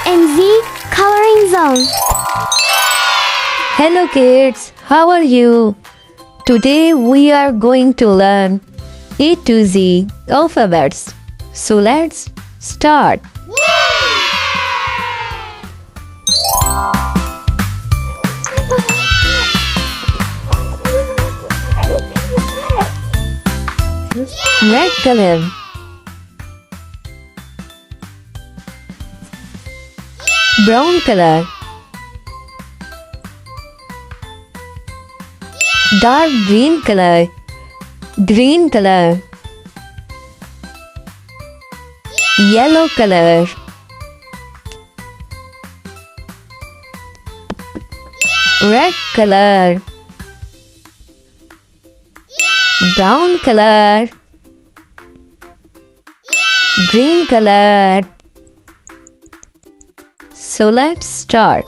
and Z coloring zone. Hello kids, how are you? Today we are going to learn A to Z alphabets. So let's start. Red color. Brown color. Dark green color. Green color. Yellow color. Red color. Brown color. Green color. So let's start.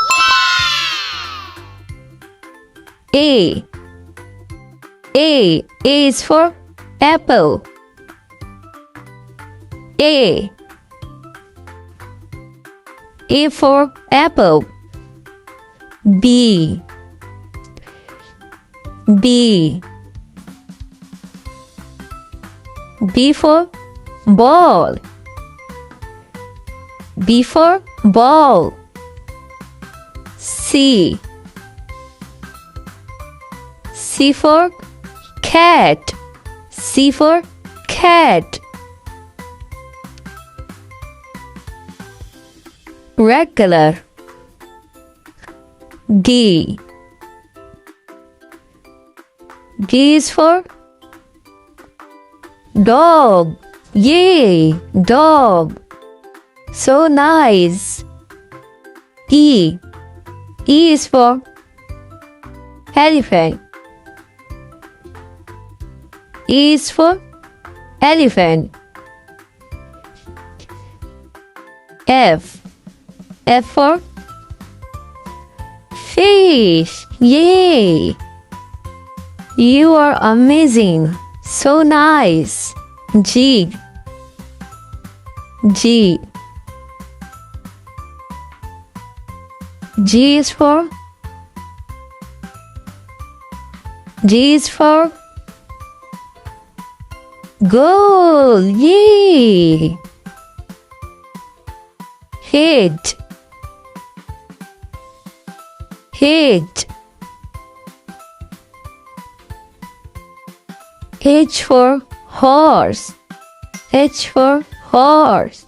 A is for apple. A for apple. B for ball. B for ball. C for cat. C for cat. Red color. D is for dog. Yay, dog. So nice. E is for elephant. E is for elephant. F for fish. Yay! You are amazing. So nice. G is for goal. Yay! Hit. H for horse. H for horse.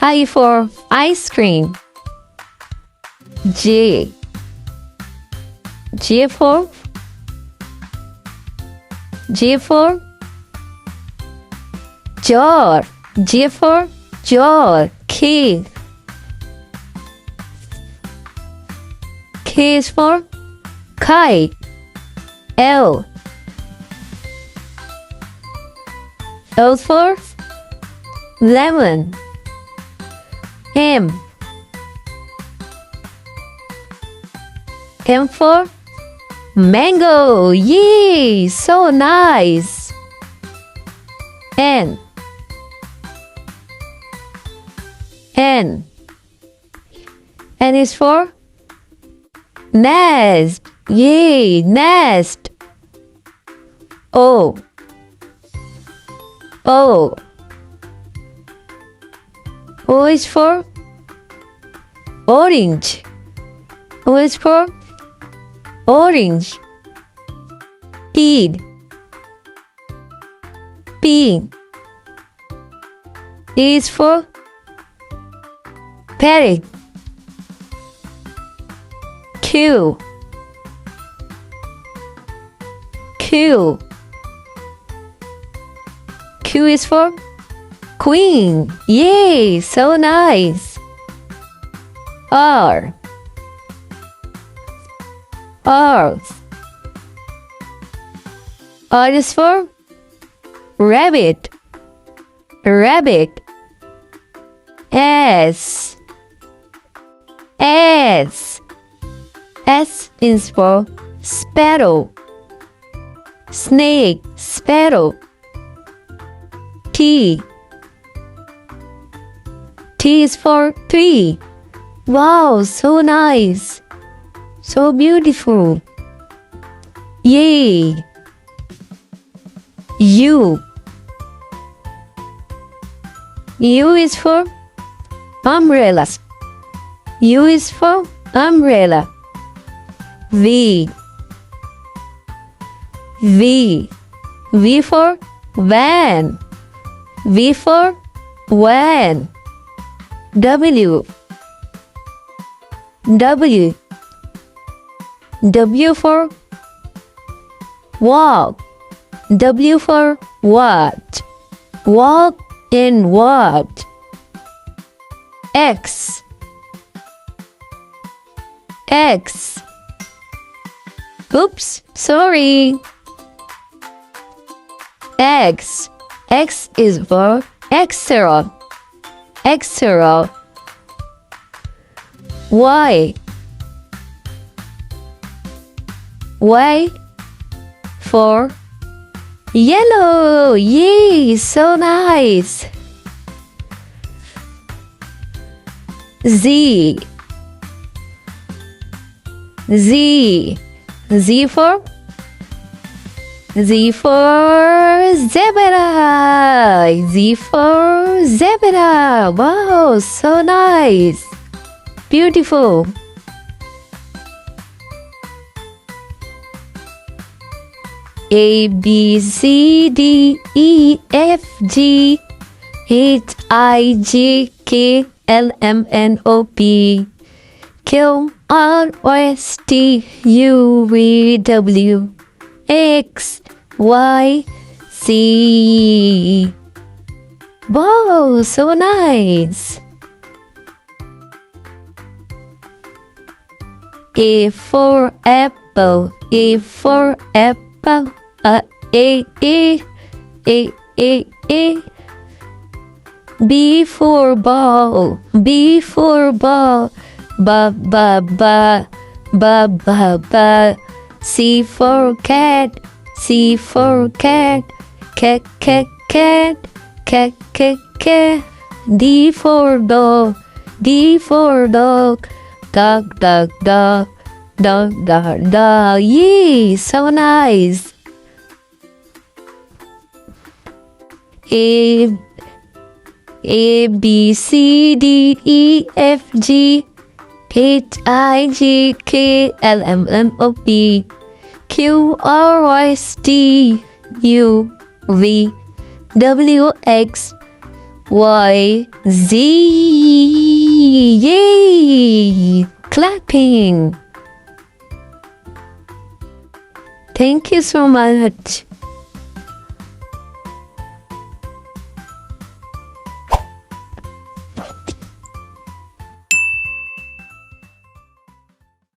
I for ice cream. J for jar. J for jar. K is for kite. L for lemon. M for mango. Yay! So nice. N is for nest. Yay! Nest. O is for orange. O is for orange. P is for parrot. Q is for queen. Yay! So nice. R is for rabbit. S is for sparrow. Snake, sparrow. T. T is for tree. Wow, so nice. So beautiful. Yay. U. U is for umbrellas. U is for umbrella. V. V. V for van. V for van. W. W. W for walk. W for what? Walk in what? X. X. Oops, sorry. X. X is for extra. Extra. Y. Y for yellow. Yay, so nice. Z. Z. Z for zebra. Z for zebra. Wow, so nice. Beautiful. A, B, C, D, E, F, G, H, I, J, K, L, M, N, O, P, Q, R, S, T, U, V, W, X, Y, Z. Wow, so nice. A for apple. A for apple. A. B for ball. B for ball. Ba. C for cat. C for cat. Cat. D for dog. D for dog. Dog. Yay, so nice. A, B, C, D, E, F, G, H, I, J, K, L, M, N, O, P, Q, R, S, T, U, V, W, X, Y, Z. Yay! Clapping. Thank you so much.